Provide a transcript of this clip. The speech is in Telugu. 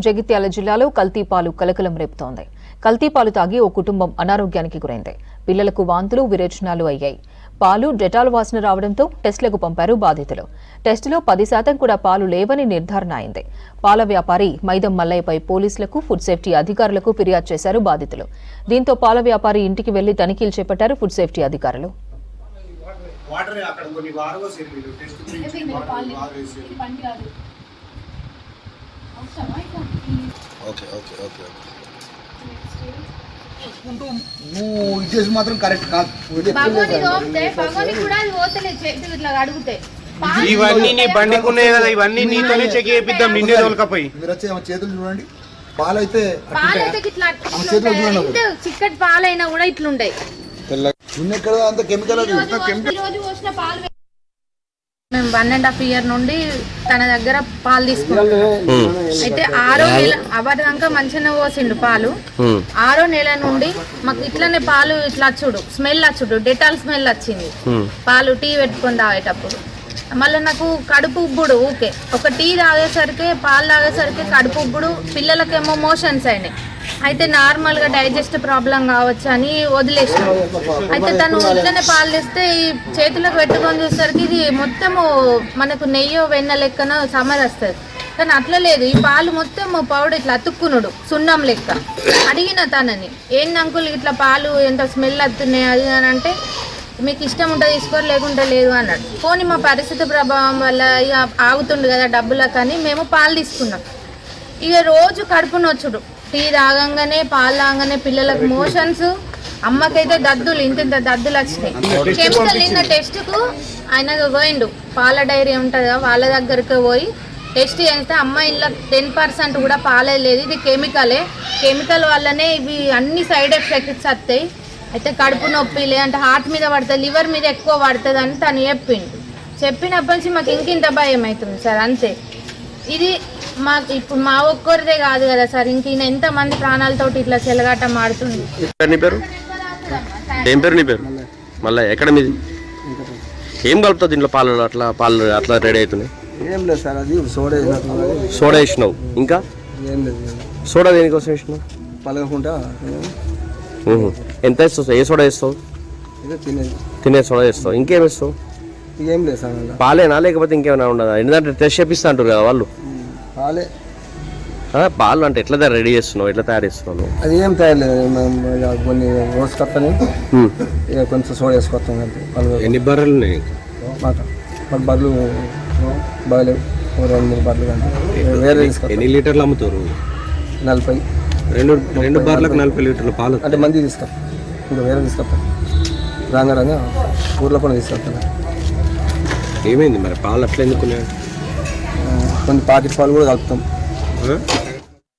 జగిత్యాల జిల్లాలో కల్తీ పాలు కలకలం రేపుతోంది. కల్తీ పాలు తాగి ఓ కుటుంబం అనారోగ్యానికి గురైంది. పిల్లలకు వాంతులు విరేచనాలు అయ్యాయి. పాలు డెటాల్ వాసన రావడంతో టెస్టులకు పంపారు బాధితులు. టెస్టులో 10% కూడా పాలు లేవని నిర్ధారణ అయింది. పాల వ్యాపారి మైదం మల్లయ్యపై పోలీసులకు, ఫుడ్ సేఫ్టీ అధికారులకు ఫిర్యాదు చేశారు బాధితులు. దీంతో పాల వ్యాపారి ఇంటికి వెళ్లి తనిఖీలు చేపట్టారు ఫుడ్ సేఫ్టీ అధికారులు. మాత్రం కరెక్ట్ కాదు. ఇవన్నీ నీ బండికున్నాయి కదా, ఇవన్నీ నీతోనే చెక్ చేపిద్దాం. నిన్నే తోలుకపోయి మీరు వచ్చి చేతులు చూడండి. పాలైతే చిక్కటి పాలైనా కూడా ఇట్లుంటాయి. అంత కెమికల్. మేము 1.5 year నుండి తన దగ్గర పాలు తీసుకున్నాం. అయితే 6వ నెల అవ్వడాక మంచిగానే పోసిండు పాలు. 6వ నెల నుండి మాకు ఇట్లనే పాలు ఇట్లా వచ్చుడు, స్మెల్ వచ్చుడు, డెటాల్ స్మెల్ వచ్చింది. పాలు టీ పెట్టుకొని తాగేటప్పుడు మళ్ళీ నాకు కడుపు ఉబ్బుడు. ఊకే ఒక టీ తాగేసరికి, పాలు తాగేసరికి కడుపు ఉబ్బుడు. పిల్లలకేమో మోషన్స్ అయినాయి. అయితే నార్మల్గా డైజెస్ట్ ప్రాబ్లం కావచ్చు అని వదిలేసాం. అయితే తను ఇట్లనే పాలు తెస్తే ఈ చేతులకు పెట్టుకొని చూసేసరికి ఇది మొత్తము మనకు నెయ్యో వెన్న లెక్కన సమర్ వస్తుంది. కానీ అట్లా లేదు. ఈ పాలు మొత్తం పౌడర్ ఇట్లా అతుక్కునుడు, సున్నం లెక్క. అడిగిన తనని, ఏంటి అంకుల్ ఇట్లా పాలు ఎంత స్మెల్ వస్తున్నాయి అది అని అంటే, మీకు ఇష్టం ఉంటే తీసుకోరు, లేకుంటే లేదు అన్నాడు. పోనీ మా పరిస్థితి ప్రభావం వల్ల ఇక ఆగుతుండు కదా డబ్బులకు అని మేము పాలు తీసుకున్నాం. ఇక రోజు కడుపు నొచ్చుడు, టీ తాగంగానే పాలు తాగంగానే పిల్లలకు మోషన్స్, అమ్మకైతే దద్దులు ఇంత దద్దులు వచ్చినాయి. కెమికల్ నిన్న టెస్ట్కు ఆయన పోయిండు, పాల డైరీ ఉంటుంది కదా వాళ్ళ దగ్గరికి పోయి టెస్ట్ చేస్తే అమ్మ ఇంట్లో 10% కూడా పాలే లేదు, ఇది కెమికలే, కెమికల్ వల్లనే ఇవి అన్ని సైడ్ ఎఫెక్ట్స్ వస్తాయి. అయితే కడుపు నొప్పి లేదంటే హార్ట్ మీద పడుతుంది, లివర్ మీద ఎక్కువ పడుతుంది అని తను చెప్పినప్పటి నుంచి మాకు ఇంకింత భయం అవుతుంది సార్. అంతే. ఇది మాకు ఇప్పుడు మా ఒక్కరిదే కాదు కదా సార్, ఇంక ఈయన ఎంతమంది ప్రాణాలతోటి ఇట్లా చెలగాటం ఆడుతుంది. ఏం పేరు నీ పేరు? మళ్ళీ ఎక్కడ మీది? ఏం కలుపుతుంది దీంట్లో? పాలు అట్లా రెడీ అవుతున్నాయి. ఏం లేదు సార్, అది సోడా వేసినావు. ఇంకా ఏం లేదు. సోడా దేనికోసం వేసినావు? పలగకుండా. ఎంత వేస్తావు? ఏ సోడా వేస్తావు? తినే సోడా వేస్తావు. ఇంకేం వేస్తావు? ఏం లేదు సార్. పాలేనా లేకపోతే ఇంకేమైనా ఉండదా? ఎందుకంటే టెస్ట్ చేపిస్తా అంటారు కదా వాళ్ళు. పాలే. పాలు అంటే ఎట్లా రెడీ చేస్తున్నావు, ఎట్లా తయారు చేస్తున్నావు? అది ఏం తయారు లేదు. కొన్ని రోజుకొస్తాను, ఇక కొంచెం సోడా వేసుకొస్తాం. ఎన్ని బర్రెలు ఉన్నాయి మాకు? బర్రెలు బాగలేవు, 2-3 బర్రెలు. కానీ వేరే తీసుకొస్తాం. ఎన్ని లీటర్లు అమ్ముతారు? 40. రెండు బర్రెలకు 40 లీటర్ల పాలు అంటే మంది తీసుకొస్తాం. ఇంకా వేరే తీసుకొస్తాం. రాగా ఊర్లో కూడా తీసుకొస్తాను. ఏమైంది మరి పాలు అట్లా ఎందుకున్నాయి? కొన్ని పాకెట్ పాలు కూడా కలుపుతాం.